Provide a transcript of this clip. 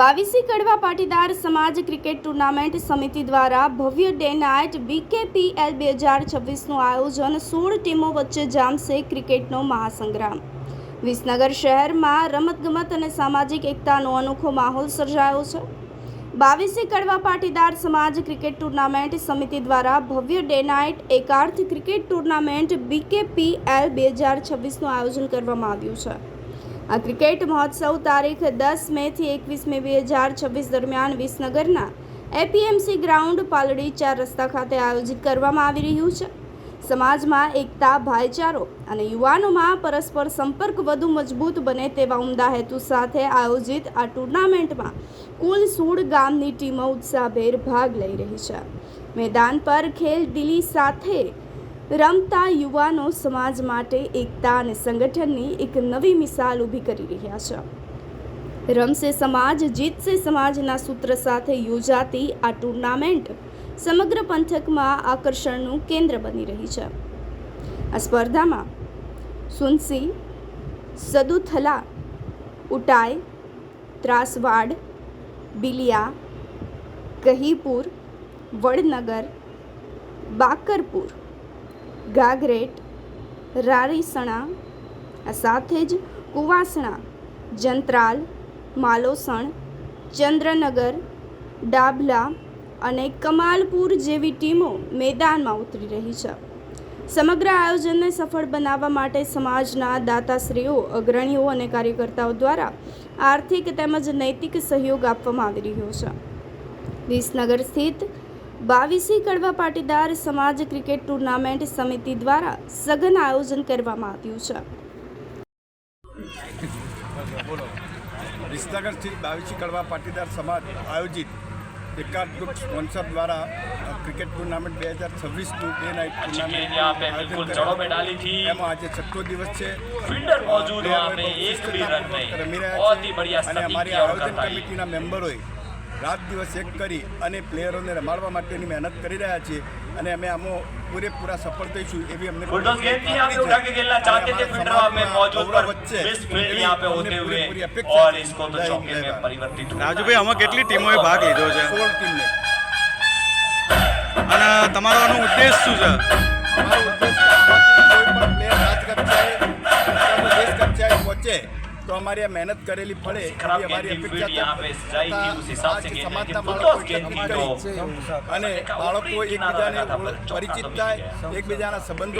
બાવીસી કડવા પાટીદાર સમાજ cricket tournament સમિતિ દ્વારા ભવ્ય ડે નાઇટ BKPL 2026નું આયોજન 16 ટીમો વચ્ચે જામશે ક્રિકેટનો મહાસંગ્રામ। વિસનગર શહેરમાં રમતગમત અને સામાજિક એકતાનો અનોખો માહોલ સર્જાયો છે। બાવીસી કડવા પાટીદાર સમાજ ક્રિકેટ ટુર્નામેન્ટ સમિતિ દ્વારા ભવ્ય day night Ekarth cricket tournament BKPL 2026નું આયોજન કરવામાં આવ્યું છે। આ ક્રિકેટ મહોત્સવ તારીખ 10 મે થી 21 મે 2026 દરમિયાન વિસનગરના APMC ગ્રાઉન્ડ પાલડી 4 રસ્તા ખાતે આયોજિત કરવામાં આવી રહ્યું છે। સમાજમાં એકતા, ભાઈચારો અને યુવાનોમાં પરસ્પર સંપર્ક વધુ મજબૂત બને તેવા ઉમદા હેતુ સાથે આયોજિત આ ટુર્નામેન્ટમાં કુલ 16 ગામની ટીમો ઉત્સાહભેર ભાગ લઈ રહી છે। મેદાન પર ખેલદિલી સાથે રમતા યુવાનો સમાજ માટે એકતા અને સંગઠનની એક નવી મિસાલ ઊભી કરી રહ્યા છે। રમશે સમાજ, જીતશે સમાજના સૂત્ર સાથે યોજાતી આ ટુર્નામેન્ટ સમગ્ર પંથકમાં આકર્ષણનું કેન્દ્ર બની રહી છે। આ સ્પર્ધામાં સુનસી, સદુથલા, ઉટાઈ, ત્રાસવાડ, બિલિયા, કહીપુર, વડનગર, બાકરપુર, ગાગરેટ, રારીસણા, આ સાથે જ કુવાસણા, જંત્રાલ, માલોસણ, ચંદ્રનગર, ડાભલા અને કમાલપુર જેવી ટીમો મેદાનમાં ઉતરી રહી છે। સમગ્ર આયોજનને સફળ બનાવવા માટે સમાજના દાતાશ્રીઓ, અગ્રણીઓ અને કાર્યકર્તાઓ દ્વારા આર્થિક તેમજ નૈતિક સહયોગ આપવામાં આવી રહ્યો છે। વિસનગર સ્થિત બાવીસી કડવા પાટીદાર સમાજ ક્રિકેટ ટુર્નામેન્ટ સમિતિ દ્વારા સઘન આયોજન કરવામાં આવ્યું છે। વિસનગર સ્થિત બાવીસી કડવા પાટીદાર સમાજ આયોજિત એકાર્થ ગ્રુપ સ્પોન્સર દ્વારા ક્રિકેટ ટુર્નામેન્ટ 2026નું ડે નાઇટ ટુર્નામેન્ટ એમાં આજે 6થો દિવસ છે। અને અમારી આયોજન કમિટીના મેમ્બરોએ રાત દિવસ એક કરી અને પ્લેયરોને રમાડવા માટેની મહેનત કરી રહ્યા છીએ અને અમે આમાં પૂરેપૂરા સફળ થઈશું એવી અમને રાજુભાઈ, આમાં કેટલી ટીમોએ ભાગ લીધો છે? 16 ટીમને। અને તમારો ઉદ્દેશ શું છે? અમારો ઉદ્દેશ કોઈ પણ પ્લેયર રાજકક્ષાએ દેશ કક્ષાએ પહોંચે તો અમારી આ મહેનત કરેલી ફળે એવી અમારી અપેક્ષા છે। સમાજના બાળકો અને બાળકો એકબીજાને પરિચિત થાય, એકબીજાના સંબંધો